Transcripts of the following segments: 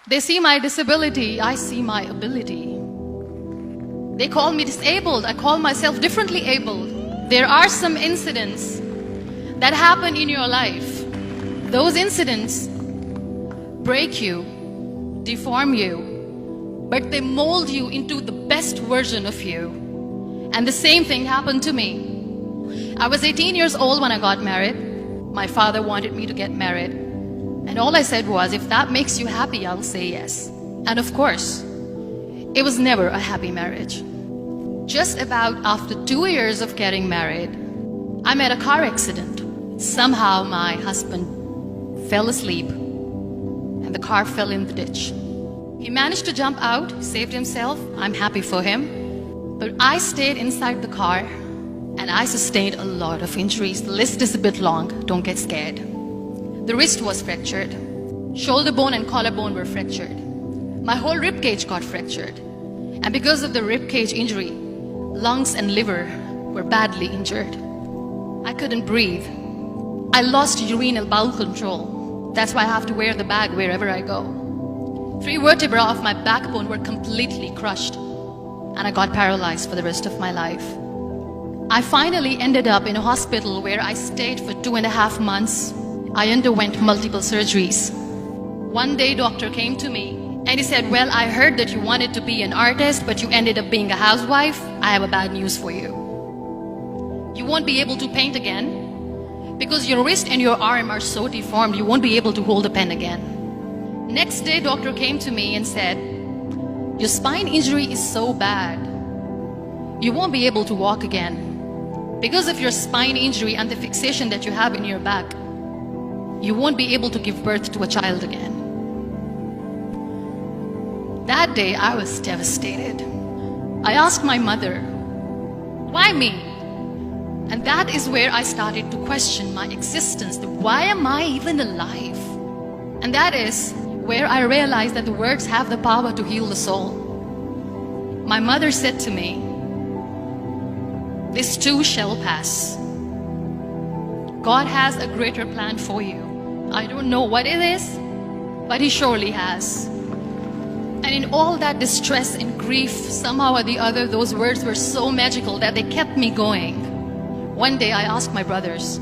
They see my disability, I see my ability. They call me disabled, I call myself differently abled. There are some incidents that happen in your life. Those incidents break you, deform you, but they mold you into the best version of you. And the same thing happened to me. I was 18 years old when I got married. My father wanted me to get married. And all I said was, if that makes you happy, I'll say yes. And of course, it was never a happy marriage. Just about after 2 years of getting married, I met a car accident. Somehow my husband fell asleep and the car fell in the ditch. He managed to jump out, saved himself. I'm happy for him. But I stayed inside the car and I sustained a lot of injuries. The list is a bit long, don't get scared. The wrist was fractured. Shoulder bone and collarbone were fractured. My whole rib cage got fractured. And because of the rib cage injury, lungs and liver were badly injured. I couldn't breathe. I lost urinary bowel control. That's why I have to wear the bag wherever I go. 3 vertebrae of my backbone were completely crushed. And I got paralyzed for the rest of my life. I finally ended up in a hospital where I stayed for 2.5 months. I underwent multiple surgeries. One day, doctor came to me and he said, well, I heard that you wanted to be an artist, but you ended up being a housewife. I have a bad news for you. You won't be able to paint again because your wrist and your arm are so deformed, you won't be able to hold a pen again. Next day, doctor came to me and said, your spine injury is so bad, you won't be able to walk again. Because of your spine injury and the fixation that you have in your back, you won't be able to give birth to a child again. That day, I was devastated. I asked my mother, why me? And that is where I started to question my existence. Why am I even alive? And that is where I realized that the words have the power to heal the soul. My mother said to me, this too shall pass. God has a greater plan for you. I don't know what it is, but He surely has. And in all that distress and grief, somehow or the other, those words were so magical that they kept me going. One day I asked my brothers,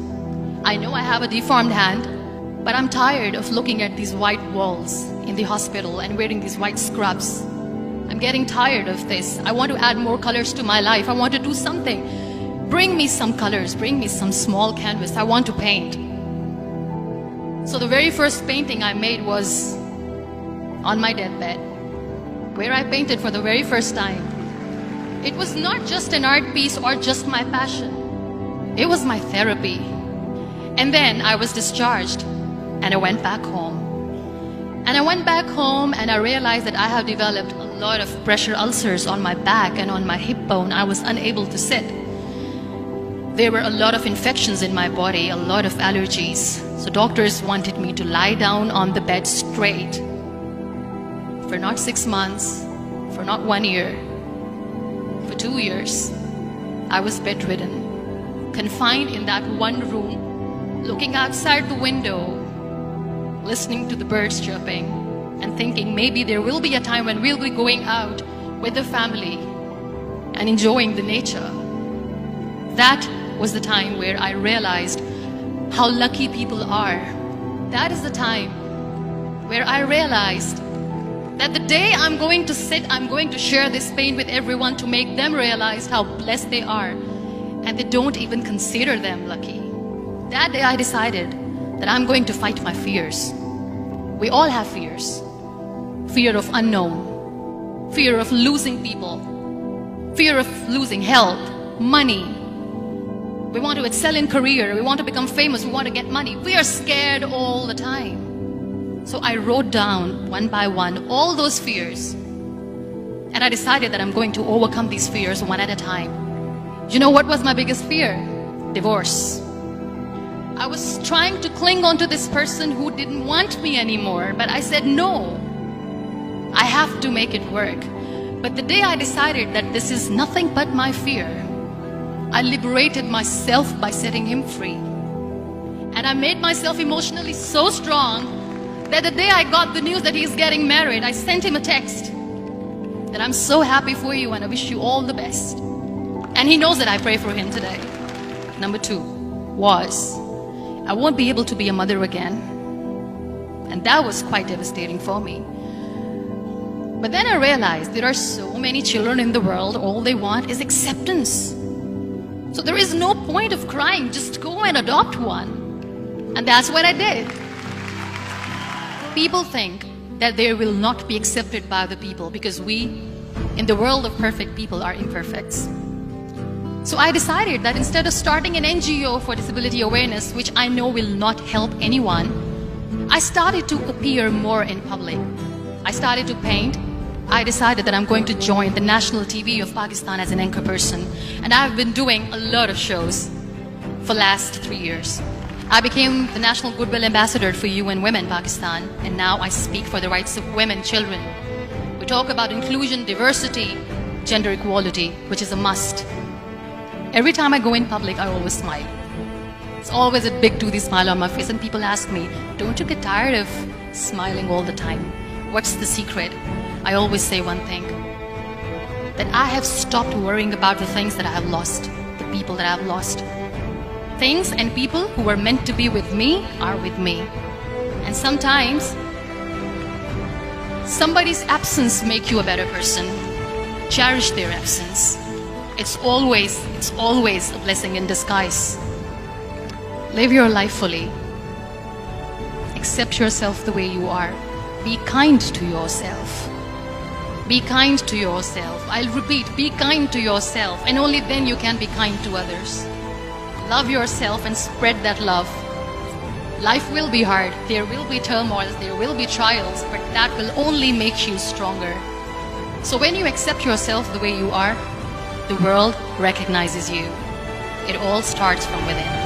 I know I have a deformed hand, but I'm tired of looking at these white walls in the hospital and wearing these white scrubs. I'm getting tired of this. I want to add more colors to my life. I want to do something. Bring me some colors. Bring me some small canvas. I want to paint. So the very first painting I made was on my deathbed, where I painted for the very first time. It was not just an art piece or just my passion. It was my therapy. And then I was discharged and I went back home. And I went back home and I realized that I have developed a lot of pressure ulcers on my back and on my hip bone. I was unable to sit. There were a lot of infections in my body, a lot of allergies. So doctors wanted me to lie down on the bed straight for not 6 months, for not 1 year, for 2 years. I was bedridden, confined in that one room, looking outside the window, listening to the birds chirping and thinking maybe there will be a time when we'll be going out with the family and enjoying the nature. That was the time where I realized how lucky people are. That is the time where I realized that the day I'm going to sit, I'm going to share this pain with everyone to make them realize how blessed they are, and they don't even consider them lucky. That day I decided that I'm going to fight my fears. We all have fears. Fear of unknown, fear of losing people, fear of losing health, money. We want to excel in career, we want to become famous, we want to get money. We are scared all the time. So I wrote down one by one all those fears. And I decided that I'm going to overcome these fears one at a time. You know what was my biggest fear? Divorce. I was trying to cling on to this person who didn't want me anymore, but I said no. I have to make it work. But the day I decided that this is nothing but my fear, I liberated myself by setting him free. And I made myself emotionally so strong that the day I got the news that he's getting married, I sent him a text that I'm so happy for you and I wish you all the best. And he knows that I pray for him today. Number 2 was, I won't be able to be a mother again. And that was quite devastating for me. But then I realized there are so many children in the world, all they want is acceptance. So there is no point of crying, just go and adopt one. And that's what I did. People think that they will not be accepted by the people because we, in the world of perfect people, are imperfects. So I decided that instead of starting an NGO for disability awareness, which I know will not help anyone, I started to appear more in public. I started to paint. I decided that I'm going to join the national TV of Pakistan as an anchor person. And I've been doing a lot of shows for the last 3 years. I became the National Goodwill Ambassador for UN Women Pakistan. And now I speak for the rights of women, children. We talk about inclusion, diversity, gender equality, which is a must. Every time I go in public, I always smile. It's always a big toothy smile on my face. And people ask me, don't you get tired of smiling all the time? What's the secret? I always say one thing, that I have stopped worrying about the things that I have lost, the people that I have lost. Things and people who were meant to be with me are with me. And sometimes, somebody's absence makes you a better person. Cherish their absence. It's always a blessing in disguise. Live your life fully. Accept yourself the way you are. Be kind to yourself. Be kind to yourself. I'll repeat, be kind to yourself, and only then you can be kind to others. Love yourself and spread that love. Life will be hard. There will be turmoils, there will be trials, but that will only make you stronger. So when you accept yourself the way you are, the world recognizes you. It all starts from within.